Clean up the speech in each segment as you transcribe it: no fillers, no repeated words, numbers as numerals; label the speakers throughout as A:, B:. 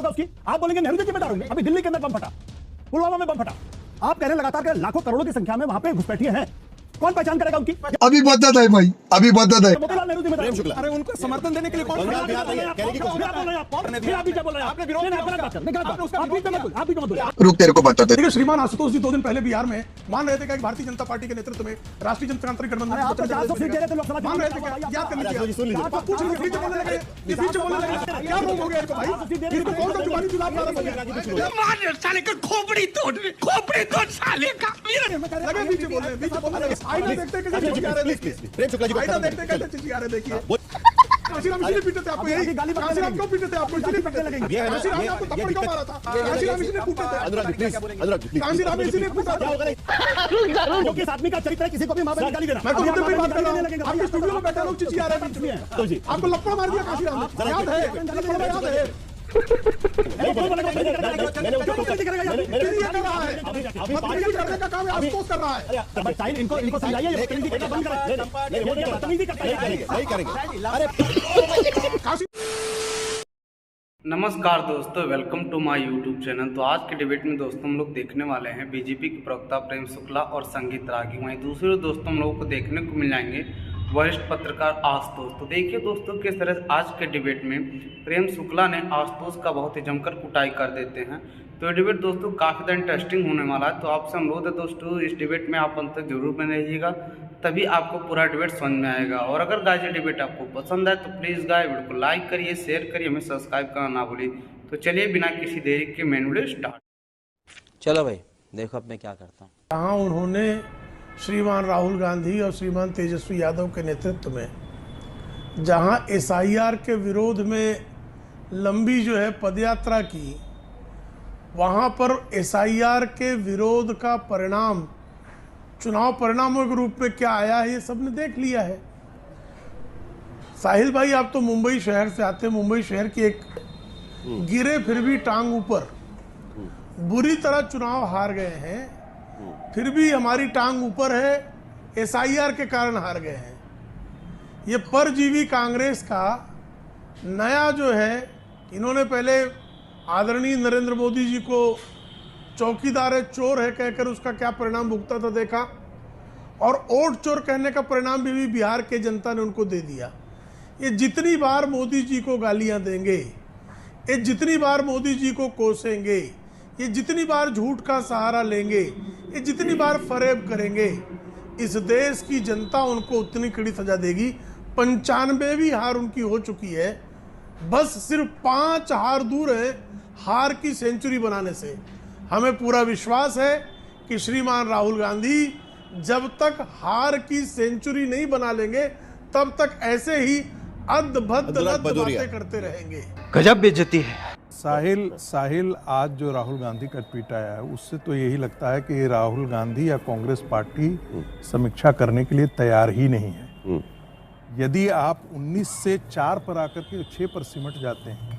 A: उसकी आप बोलेंगे नेहरू जी जिम्मेदार होंगे। अभी दिल्ली के अंदर बम फटा, पुलवामा में बम फटा, आप कह रहे हैं लगातार के लाखों करोड़ों की संख्या में वहां पे घुसपैठिए हैं, कौन पहचान करेगा उनकी?
B: अभी बदत है भाई, अभी बदत है।
A: मोतीलाल नेहरू जिम्मेदार
C: शुक्ला,
A: अरे उनको समर्थन देने के लिए कौन?
C: बंगाल बिहार नहीं है, कहने की कोशिश
A: आप भी क्या बोल रहे हैं? आपने विरोध नहीं, आप भी मत बोलिए।
B: रुक, तेरे को बताते।
D: देखिए श्रीमान आशुतोष जी 2 दिन पहले बिहार में मान रहे थे कि भारतीय जनता पार्टी के नेतृत्व में राष्ट्रीय जनतांत्रिक गठबंधन
A: आप 400 सीट दे रहे थे लोकसभा
D: मान रहे थे क्या? याद करने की कुछ नहीं, बीच बोलने लगे, ये बीच बोलने लगे, क्या रोग हो गया इनको भाई? इनको कौन सा जुबानी जुलाब मारा था?
E: मार साले का खोपड़ी तोड़ साले का
D: लगे बीच बोलने, बीच बोलने लगे। आईना देखते कैसे चिचिया रहे, देखिए
C: प्रेम शुक्ला जी को
D: आईना देखते कैसे चिचिया रहे, देखिए काशीराम इसलिए पीटे थे आपको, यही काशीराम क्यों पीटे थे आपको? इसलिए पीटे थे। काशीराम ने आपको थप्पड़ क्यों मारा था? काशीराम इसलिए पीटे थे।
C: अनुराग प्लीज, अनुराग प्लीज,
D: काशीराम इसलिए पीटा था।
A: क्योंकि इस आदमी का चरित्र है, किसी को भी मां बहन गाली देना।
D: मैं तो उनसे भी बात कर रहा हूँ, आपके स्टूडियो में बैठे लोग चिचिया रहे बीच में।
A: तो जी
D: आपको लपड़ा मार दिया काशीराम ने, याद है? लपड़ा याद है?
A: मैंने उनको
D: बदतमीजी करने का काम आशुतोष कर रहा है।
A: इनको समझाइए, ये बदतमीजी करना बंद करें। ये बदतमीजी करता है।
C: नहीं करेंगे। अरे
F: नमस्कार दोस्तों, welcome to my YouTube channel. तो आज के डिबेट में दोस्तों हम लोग देखने वाले हैं बीजेपी के प्रवक्ता प्रेम शुक्ला और संगीत रागी। वहीं दूसरे दोस्तों हम लोगों को देखने को मिल जाएंगे वरिष्ठ पत्रकार आशुतोष। तो देखिए दोस्तों किस तरह आज के डिबेट में प्रेम शुक्ला ने आशुतोष का बहुत ही जमकर कुटाई कर देते हैं। तो ये डिबेट दोस्तों काफ़ी ज़्यादा इंटरेस्टिंग होने वाला है। तो आपसे अनुरोध है दोस्तों, इस डिबेट में आप अंत तक जरूर बने रहिएगा, तभी आपको पूरा डिबेट समझ में आएगा। और अगर गाइस ये डिबेट आपको पसंद आए तो प्लीज़ गाइस वीडियो को लाइक करिए, शेयर करिए, हमें सब्सक्राइब करना ना भूलिए। तो चलिए बिना किसी देरी के मेन वीडियो स्टार्ट।
G: चलो भाई देखो अब मैं क्या करता हूँ।
D: जहाँ उन्होंने श्रीमान राहुल गांधी और श्रीमान तेजस्वी यादव के नेतृत्व में जहाँ SIR के विरोध में लंबी जो है पदयात्रा की, वहाँ पर SIR के विरोध का परिणाम चुनाव परिणामों के रूप में क्या आया है ये सबने देख लिया है। साहिल भाई आप तो मुंबई शहर से आते हैं, मुंबई शहर की एक गिरे फिर भी टांग ऊपर, बुरी तरह चुनाव हार गए हैं, फिर भी हमारी टांग ऊपर है, SIR के कारण हार गए हैं। ये परजीवी कांग्रेस का नया जो है, इन्होंने पहले आदरणीय नरेंद्र मोदी जी को चौकीदार है, चोर है कहकर उसका क्या परिणाम भुगता था देखा, और वोट चोर कहने का परिणाम भी बिहार के जनता ने उनको दे दिया। ये जितनी बार मोदी जी को गालियां देंगे, ये जितनी बार मोदी जी को कोसेंगे, ये जितनी बार झूठ का सहारा लेंगे, ये जितनी बार फरेब करेंगे, इस देश की जनता उनको उतनी कड़ी सजा देगी। 95वीं हार उनकी हो चुकी है, बस सिर्फ 5 हार दूर है हार की सेंचुरी बनाने से। हमें पूरा विश्वास है कि श्रीमान राहुल गांधी जब तक हार की सेंचुरी नहीं बना लेंगे तब तक ऐसे ही अद्भुत बातें करते रहेंगे।
G: गजब बेइज्जती है।
H: साहिल आज जो राहुल गांधी का ट्वीट आया है उससे तो यही लगता है कि राहुल गांधी या कांग्रेस पार्टी समीक्षा करने के लिए तैयार ही नहीं है। यदि आप 19 से 4 पर आकर के 6 पर सिमट जाते हैं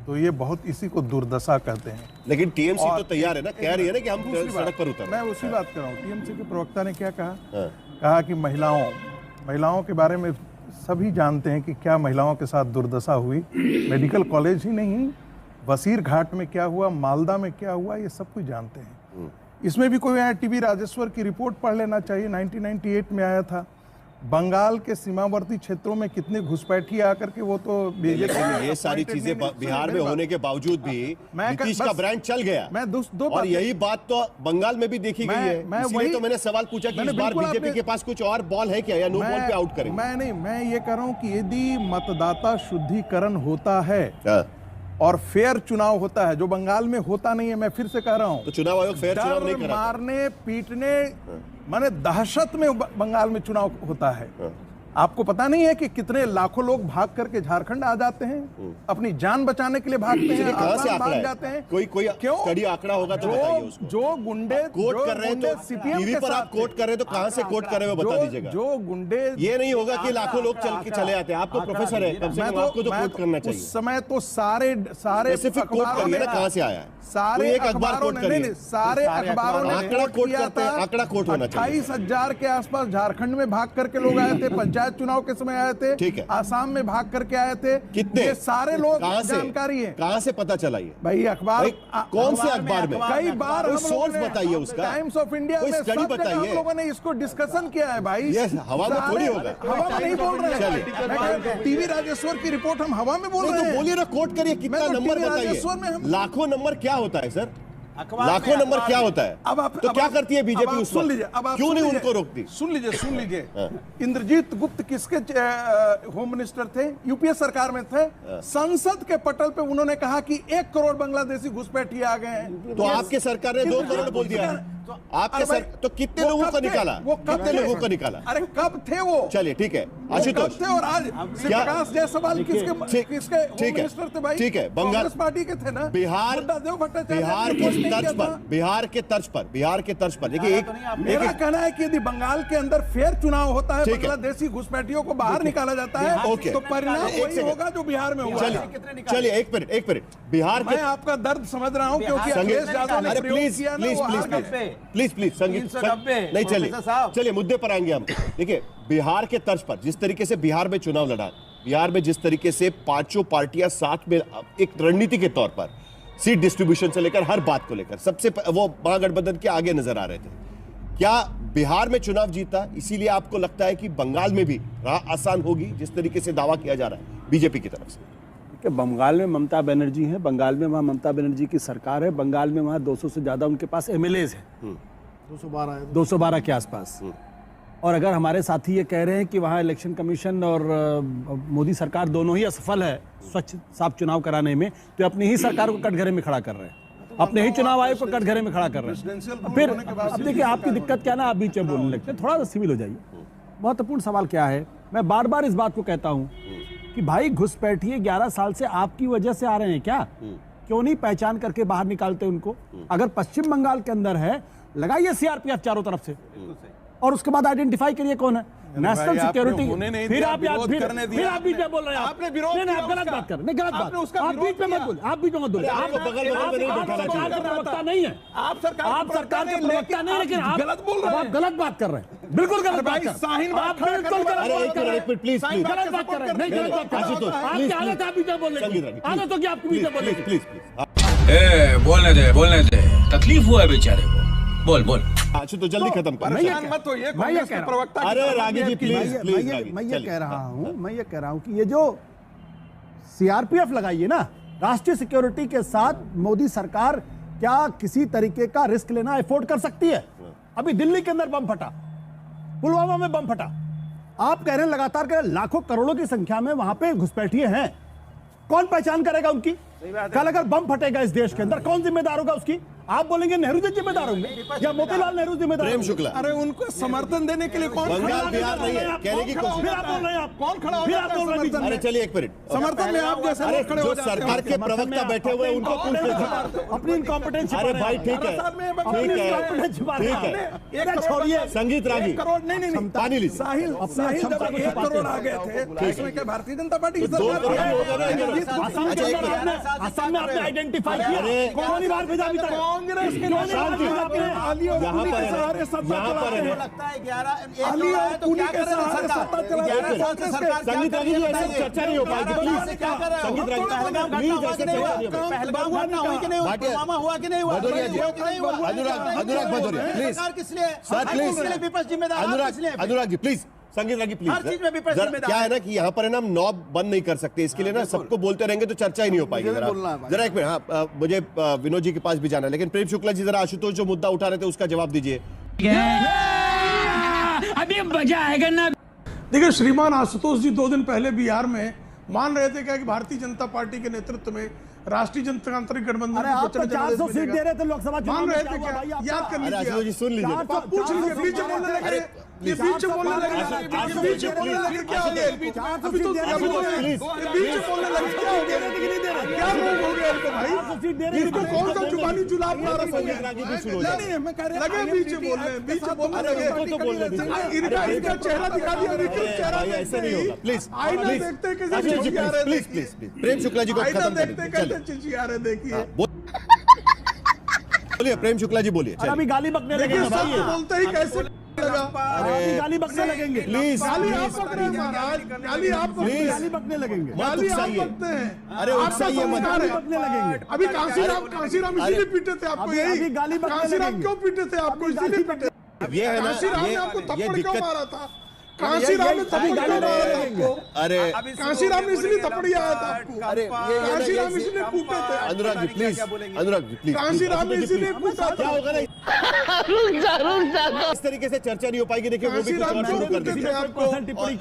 H: तो ये बहुत इसी को दुर्दशा कहते हैं।
C: लेकिन टीएमसी तो तैयार है ना, कह रही है ना कि हम सड़क पर उतर।
H: मैं उसी बात कर रहा हूँ। टीएमसी के प्रवक्ता ने क्या कहा? कहा कि महिलाओं के बारे में सभी जानते हैं कि क्या महिलाओं के साथ दुर्दशा हुई। मेडिकल कॉलेज ही नहीं, वसीर घाट में क्या हुआ, मालदा में क्या हुआ, ये सब कुछ जानते हैं। इसमें भी कोई टीवी राजेश्वर की रिपोर्ट पढ़ लेना चाहिए, 1998 में आया था। बंगाल के सीमावर्ती क्षेत्रों में कितने घुसपैठी आकर के वो तो
C: ये सारी चीजें बिहार में होने के बावजूद भी नीतीश का ब्रांड चल गया।
H: मैं दो
C: और यही बात तो बंगाल में भी देखी गई है। इसलिए तो मैंने सवाल पूछा कि इस बार बीजेपी के पास कुछ और बॉल है क्या, या नो बॉल पे आउट करेंगे?
H: मैं ये कह रहा हूँ कि यदि मतदाता शुद्धिकरण होता है और फेयर चुनाव होता है, जो बंगाल में होता नहीं है, मैं फिर से कह रहा हूँ,
C: तो चुनाव आयोग फेयर चुनाव नहीं कर रहा।
H: मारने पीटने माने दहशत में बंगाल में चुनाव होता है। आपको पता नहीं है कि कितने लाखों लोग भाग करके झारखंड आ जाते हैं, अपनी जान बचाने के लिए भागते हैं,
C: कहां से आंकड़ा
H: जाते हैं।
C: कोई
H: क्यों?
C: स्टडी आंकड़ा होगा तो बताइए उसको।
H: जो गुंडे
C: कोट कर रहे हैं तो टीवी पर आप कोट कर रहे हैं तो कहां से कोट कर रहे हो बता दीजिएगा।
H: जो गुंडे,
C: ये नहीं होगा कि लाखों लोग चल के चले आते हैं। आप तो प्रोफेसर है, कम से कम आपको तो कोट करना चाहिए।
H: उस समय तो सारे
C: स्पेसिफिक कोट करिए ना, कहां से आया है।
H: सारे
C: एक अखबार कोट करिए,
H: सारे अखबारों ने
C: आंकड़ा कोट करते हैं, आंकड़ा कोट होना चाहिए।
H: 28,000 के आसपास झारखंड में भाग करके लोग आए थे, पंचायत पंचायत चुनाव के समय आए थे,
C: ठीक है।
H: आसाम में भाग करके आए थे।
C: कितने?
H: ये सारे लोग
C: कहां से?
H: जानकारी है।
C: कहां से पता चला ये
H: भाई अखबार,
C: कौन से अखबार में?
H: कई बार
C: कोई सोर्स बताइए उसका।
H: टाइम्स ऑफ इंडिया
C: कोई
H: में
C: स्टडी
H: सब जगह हम
C: बताइए।
H: लोगों ने इसको डिस्कशन किया है भाई।
C: ये हवा में थोड़ी होगा।
H: हवा में नहीं बोल रहे हैं। टीवी राजेश्वर की रिपोर्ट हम हवा में बोल रहे
C: तो
H: हैं।
C: बोलिए ना, कोट करिए, कितना
H: मैं तो
C: नंबर
H: टीवी
C: बताइए।
H: राजेश्वर में हम-
C: लाखों नंबर क्या होता है सर? लाखों नंबर क्या होता है? तो क्या करती है बीजेपी उस
H: सुन
C: वक्त?
H: लीजिए, अब आप
C: क्यों
H: सुन
C: नहीं
H: लीजिए।
C: उनको रोकती?
H: सुन लीजिए इंद्रजीत गुप्त किसके होम मिनिस्टर थे? यूपीए सरकार में थे। संसद के पटल पे उन्होंने कहा कि 1 करोड़ बांग्लादेशी घुसपैठिए आ गए हैं।
C: तो आपके सरकार ने 2 करोड़ बोल दिया है। आपके सर तो कितने लोगों को निकाला? कितने लोगों को निकाला?
H: अरे कब थे वो?
C: चलिए ठीक है
H: वो
C: आशुतोष,
H: कब थे? और आज प्रकाश जायसवाल किसके
C: ठीक
H: होम
C: है,
H: मिनिस्टर थे भाई?
C: ठीक है, बंगाल
H: कांग्रेस पार्टी के थे ना।
C: बिहार
H: बुद्धदेव भट्टाचार्य
C: बिहार
H: ने
C: के
H: कुछ नहीं
C: तर्ज
H: किया
C: पर
H: था।
C: बिहार के तर्ज पर देखिए एक
H: मेरा कहना है कि यदि बंगाल के अंदर फेयर चुनाव होता है,
C: ठीक है।
H: बांग्लादेशी घुसपैठियों को बाहर निकाला जाता है,
C: ओके।
H: तो परिणाम
C: एक
H: वही
C: सेकंड।
H: होगा जो बिहार में हुआ।
C: चलिए एक मिनट बिहार के
H: मैं आपका दर्द समझ रहा हूं क्योंकि अखिलेश यादव ने
C: अरे
H: प्रयोग
C: प्लीज
H: किया ना,
C: प्लीज
H: वो हार
C: प्लीज
H: गए।
C: प्लीज संगीत नहीं, चलिए मुद्दे पर आएंगे हम। देखिए बिहार के तर्ज पर जिस तरीके से बिहार में चुनाव लड़ा, बिहार में जिस तरीके से पांचों पार्टियां साथ में एक रणनीति के तौर पर सीट डिस्ट्रीब्यूशन से लेकर हर बात को लेकर सबसे वो महागठबंधन के आगे नजर आ रहे थे। क्या बिहार में चुनाव जीता इसीलिए आपको लगता है कि बंगाल में भी राह आसान होगी, जिस तरीके से दावा किया जा रहा है बीजेपी की तरफ से?
A: कि बंगाल में ममता बनर्जी है, बंगाल में वहाँ ममता बनर्जी की सरकार है, बंगाल में वहाँ 200 से ज़्यादा उनके पास एमएलएज हैं, 212 के आसपास। और अगर हमारे साथी ये कह रहे हैं कि वहाँ इलेक्शन कमीशन और मोदी सरकार दोनों ही असफल है स्वच्छ साफ चुनाव कराने में, तो अपनी ही सरकार को कटघरे में खड़ा कर रहे हैं, अपने ही चुनाव आयोग को कटघरे में खड़ा कर रहे हैं। फिर अब देखिए आपकी दिक्कत क्या ना, आप बीच में बोलने लगते हैं, थोड़ा सा सिविल हो जाइए। महत्वपूर्ण सवाल क्या है, मैं बार बार इस बात को कहता हूँ कि भाई घुसपैठिए 11 साल से आपकी वजह से आ रहे हैं क्या? क्यों नहीं पहचान करके बाहर निकालते उनको? अगर पश्चिम बंगाल के अंदर है, लगाइए सीआरपीएफ चारों तरफ से और उसके बाद आइडेंटिफाई करिए कौन है। नेशनल सिक्योरिटी, फिर आप बीच में बोल रहे हैं।
H: आपने विरोध
A: नहीं, आप गलत बात कर रहे हैं, गलत बात। आप बीच में मत बोलिए, आप बीच में मत बोलिए। आप सरकार का प्रवक्ता नहीं है, आप सरकार के प्रवक्ता नहीं, लेकिन आप
H: गलत बोल रहे हैं।
A: आप गलत बात कर रहे हैं, बिल्कुल गलत बात कर रहे हैं।
H: शाहीन बात
A: आप बिल्कुल गलत बात कर रहे हैं,
C: प्लीज
A: गलत बात कर रहे हैं, नहीं गलत बात कर रहे हैं। आपकी आदत है आप बीच में बोलने की, आदत होगी आपकी बीच में बोलने की।
C: प्लीज
E: बोलने दे तकलीफ हुआ है बेचारे को। बोल
C: अच्छा तो जल्दी खत्म कर।
H: परेशान मत होइए, कांग्रेस के प्रवक्ता की
C: अरे
H: तरफ
C: रागी जी
H: BJP
C: प्लीज प्लीज
A: मैं ये कह रहा हूं कि ये जो सीआरपीएफ लगाइए ना, राष्ट्रीय सिक्योरिटी के साथ मोदी सरकार क्या किसी तरीके का रिस्क लेना अफोर्ड कर सकती है? अभी दिल्ली के अंदर बम फटा, पुलवामा में बम फटा, आप कह रहे हैं लगातार कह रहे हैं, लाखों करोड़ों की संख्या में वहां पे घुसपैठिए हैं, कौन पहचान करेगा उनकी? कल अगर बम फटेगा इस देश के अंदर, कौन जिम्मेदार होगा उसकी? आप बोलेंगे नेहरू जी जिम्मेदार होंगे या मोतीलाल नेहरू जिम्मेदार?
C: प्रेम शुक्ला,
H: अरे उनको समर्थन देने के लिए कौन खड़ा
C: बंगाल
H: होगा?
C: बिहार नहीं है, कहने की कोशिश।
A: फिर आप बोल रहे हैं, आप
H: कौन खड़ा
A: फिर आप बोल रहे हैं
H: होगा?
C: अरे चलिए एक मिनट,
H: समर्थन में आप जैसे
C: अरे
H: लोग खड़े हो
C: जो
H: जाते हैं।
C: सरकार के प्रवक्ता बैठे हुए हैं उनको पूछ लीजिए।
A: अपनी इनकॉम्पिटेंस
C: अरे भाई ठीक है, ठीक है,
A: छोड़िए
C: संगीत रागी
H: करोड़ नहीं
C: पानी लीजिए।
H: साहिल जब 1 करोड़ आ गए थे तो इसमें क्या भारतीय जनता पार्टी की
C: दो
H: सरकार
C: करोड़ होगा ना,
H: थी?
A: असम में आपने आइडेंटिफाई किया,
C: अरे,
A: कौन ही बार भेजा अभी तक?
H: कांग्रेस के लोग
A: शांति,
H: आली और
C: यहाँ
H: पुनी
C: पर
H: के
C: है,
H: सहारे सत्ता
C: यहाँ पर
H: चलाते
C: है।
H: हैं।
I: लगता है 11
H: आली और पुनी के सहारे सत्ता चलाते हैं।
C: संगीत रागी जी ऐसे चर्चा नहीं हो पाएगी प्लीज। संगीत रागी प्लीज ऐसे चर्चा नहीं हो पाएगी।
I: पहलगाम घटना हुई कि नहीं हुई? पुलवामा हुआ कि नहीं हुआ?
C: भदौरिया जी,
I: हुआ कि नहीं हुआ?
C: अनुराग भदौरिया प्लीज
I: सरकार किस लिए?
C: सर प्लीज,
I: किस लिए विपक्ष जिम्मेदार? आप किस लिए?
C: अनुराग जी प्लीज, संगीत रागी प्लीज।
I: हर चीज में विपक्ष
C: जरा
I: जिम्मेदार
C: क्या है ना कि यहाँ पर है ना हम नॉब बंद नहीं कर सकते, इसके लिए ना सबको बोलते रहेंगे तो चर्चा ही नहीं हो पाएगी। जरा एक मिनट, हाँ मुझे विनोद जी के पास भी जाना है, लेकिन प्रेम शुक्ला जी जरा आशुतोष जो मुद्दा उठा रहे थे उसका जवाब दीजिए।
E: अभी मजा आएगा ना।
D: देखिए श्रीमान आशुतोष जी 2 दिन पहले बिहार में मान रहे थे क्या कि भारतीय जनता पार्टी के नेतृत्व में राष्ट्रीय जनतांत्रिक गठबंधन
A: अरे आप तो 400 सीट दे रहे थे लोकसभा चुनाव
D: मान
A: में,
D: रहे
A: क्या
D: थे
A: हुआ
D: क्या?
A: भाई आपका?
D: याद कर
C: अरे
D: लीजिए
C: आशुतोष जी सुन लीजिए।
D: आप पूछ लीजिए, बीच में बोलने लगे, ये बीच में बोलने लगे, बीच में बोलने लगे क्या हो गया? अभी तो क्या बोल रहे हैं? बीच में बोलने लगे क्या हो गया? क्या रोग हो गया इनको भाई? इनको कौन सा जुबानी जुलाब मारा
C: संगीत रागी भी शुरू हो जाए।
H: नहीं मैं कह रहा
D: लगे बीच में बोलने, बीच में बोलने लगे। इनका चेहरा दिखा दिया, देखिए चेहरा
C: भाई ऐसे नहीं होगा प्लीज
D: आईना
C: प्लीज
D: देखते कैसे
C: आशुतोष जी
D: चिचिया रहे,
C: please please please Prem Shukla ji को
D: आईना
C: खत्म
D: देखते
C: करें।
D: कैसे
C: चलिए
D: चिचिया रहे, देखिए
C: बोलिए प्रेम शुक्ला जी बोलिए।
A: अभी गाली बकने लगे
D: देखिए
A: हैं भाई
D: सत्य बोलते ही कैसे
A: अभी गाली बकने लगेंगे
C: प्लीज
D: गाली आप पक रहे हैं महाराज, गाली आप पक रहे हैं।
A: गाली बकने लगेंगे
C: मत
D: गाली आप
C: उकसाइए।
D: पकते हैं।
C: अरे
D: आपका
C: उकसाइए मत।
D: संस्कार है।
A: बकने लगेंगे
D: अभी कांसीराम इसीलिए पीटे थे आपको,
A: अभी
D: यही
A: गाली बकने
D: कांसीराम
A: लगेंगे।
D: क्यों पीटे थे आपको? इसीलिए पीटे।
C: ये है ना,
D: कांसीराम ने आपको
C: ये
D: थप्पड़ क्यों
C: दिक्कत।
D: मारा था? कांसीराम ने थप्पड़ क्यों मारा था आपको?
C: अरे
D: कांसीराम ने इसलिए थप्पड़ आया था आपको।
C: अरे
D: कांसीराम इसलिए कूटे थे।
C: अनुराग जी प्लीज, अनुराग जी प्लीज,
D: कांसीराम ने इसलिए कूटा
C: क्या
D: था।
C: होगा ना इस तरीके से चर्चा नहीं हो पाएगी। देखिए वो भी कुछ और शुरू कर देंगे।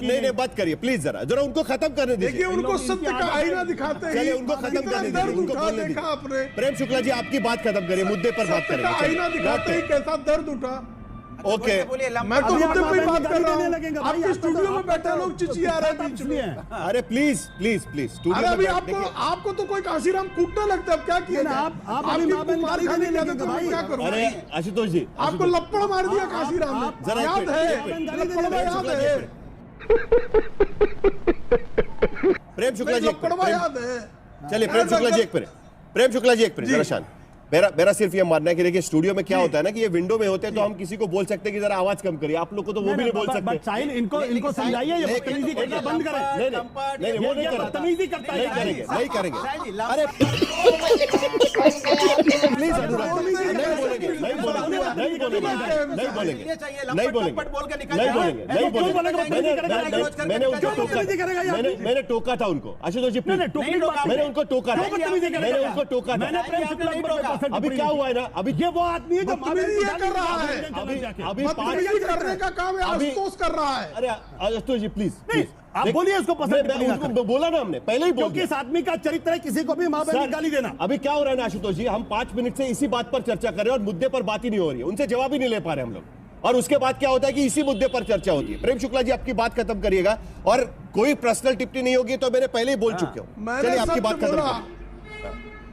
C: नहीं नहीं बात करिए प्लीज, जरा उनको खत्म करने
D: देखिए
C: दीजिए।
D: उनको सत्य का आईना दिखाते हैं।
C: चलिए उनको खत्म करने दीजिए,
D: दर्द
C: उनको
D: उठा
C: बोलने
D: देखा
C: दीजिए।
D: आपने।
C: प्रेम शुक्ला जी आपकी बात खत्म करिए, मुद्दे पर बात
D: सत्य का
C: करेंगे।
D: आईना दिखाते ही कैसा दर्द उठा।
C: ओके
D: मैं तो मुद्दे पे ही बात कर रहा हूँ। आपके स्टूडियो में बैठे लोग चिचिया रहे हैं बीच में।
C: अरे प्लीज प्लीज प्लीज
D: अरे
C: स्टूडियो
D: अभी
C: में
D: आपको आपको तो कोई कांसीराम कूटने लगता है। अब क्या किया जाए?
A: आप अभी
D: आपकी
A: माँ बहन
D: कुमार
A: गाली
D: खाने
A: देने
D: की
A: लगे
D: आदत है,
A: भाई।
D: मैं क्या करूं?
C: अरे आशुतोष जी,
D: आपको लपड़ मार दिया कांसीराम ने,
C: जरा
D: याद है? लपड़वा याद है?
C: प्रेम शुक्ला जी एक
D: लपड़वा
C: मिनट।
D: याद है?
C: चलिए प्रेम शुक्ला जी एक मिनट, प्रेम शुक्ला जी एक मिनट, जरा शांत। मेरा सिर्फ ये मानना है कि देखिए स्टूडियो में क्या होता है ना कि ये विंडो में होते हैं तो हम किसी को बोल सकते हैं कि जरा आवाज कम करिए। आप लोग को तो वो भी नहीं बोल सकते।
A: साहिल इनको समझाइए, ये बदतमीजी करना बंद करें।
C: नहीं वो नहीं करेंगे,
A: बदतमीजी करता है।
C: नहीं करेंगे। अरे प्लीज अनुराग नहीं बोलेंगे, नहीं बोलेंगे, नहीं बोलेंगे, नहीं बोलेंगे, नहीं बोलेंगे, नहीं बोलेंगे। मैंने उनको टोका, मैंने टोका था उनको। आशुतोष जी मैंने उनको टोका था, मैंने उनको टोका था। अभी क्या हुआ है ना, अभी
A: ये वो आदमी है जो
D: बदतमीजी ये कर रहा है।
C: अभी
D: बदतमीजी करने का काम है, आशुतोष कर रहा है।
C: अरे आशुतोष जी प्लीज
A: नहीं, आप बोलिए उसको पसंद
C: उनको बोला ना हमने पहले ही बोल
A: क्योंकि इस आदमी का चरित्र है किसी को भी माँ बहन की गाली देना।
C: अभी क्या हो रहा है ना आशुतोष जी, हम 5 मिनट से इसी बात पर चर्चा कर रहे हैं और मुद्दे पर बात ही नहीं हो रही है, उनसे जवाब ही नहीं ले पा रहे हम लोग। और उसके बाद क्या होता है कि इसी मुद्दे पर चर्चा होती है। प्रेम शुक्ला जी आपकी बात खत्म करिएगा और कोई पर्सनल टिप्पणी नहीं होगी तो मैंने पहले ही बोल चुके हूँ। चलिए आपकी बात खत्म करिए।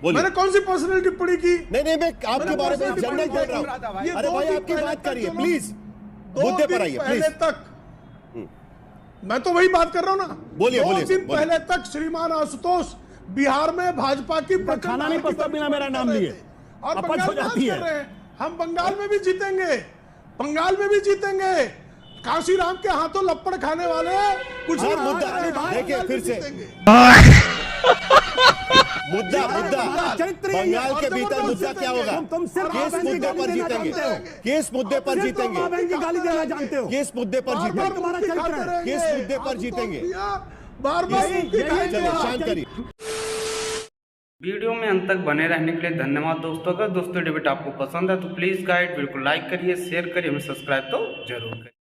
D: मैंने कौन सी पर्सनल टिप्पणी की?
C: नहीं मैं आपके बारे में जनरल बोल रहा हूँ। अरे भाई आपकी बात करिए प्लीज, मुद्दे पर आइए प्लीज।
D: तक मैं तो वही बात कर रहा हूँ ना।
C: बोलिए,
D: 2
C: बोलिए,
D: दिन
C: बोलिए।
D: पहले तक श्रीमान आशुतोष बिहार में भाजपा की
A: खाना नहीं पचता बिना मेरा नाम लिए
D: और
A: अपच
D: बंगाल
A: हो
D: में
A: जाती
D: कर
A: है।
D: रहे हैं। हम बंगाल में भी जीतेंगे, बंगाल में भी जीतेंगे। कांसीराम के हाथों लपड़ खाने वाले कुछ
C: हाँ,
D: नहीं
C: मुद्दा
D: करेंगे,
C: देखिए
D: बंगाल
C: फिर
D: में
C: से
D: जीतेंगे।
C: मुद्दा बंगाल के भीतर मुद्दा क्या होगा?
A: तुम सिर्फ
C: किस मुद्दे पर जीतेंगे? किस मुद्दे पर जीतेंगे?
A: माँ बहन की गाली देना जानते हो।
C: किस मुद्दे पर
D: बार-बार
C: जीतेंगे?
A: तुम्हारा
D: मुक्ति
A: चरित्र
D: खाते
A: है।
D: रहेंगे।
C: किस मुद्दे पर जीतेंगे?
D: बार-बार मुक्ति खाएंगे।
C: चलिए शांत करिए।
F: वीडियो में अंत तक बने रहने के लिए धन्यवाद दोस्तों। अगर दोस्तों डिबेट आपको पसंद है तो प्लीज़ गाइड वीडियो को लाइक करिए, शेयर करिए, हमें सब्सक्राइब तो जरूर करिए।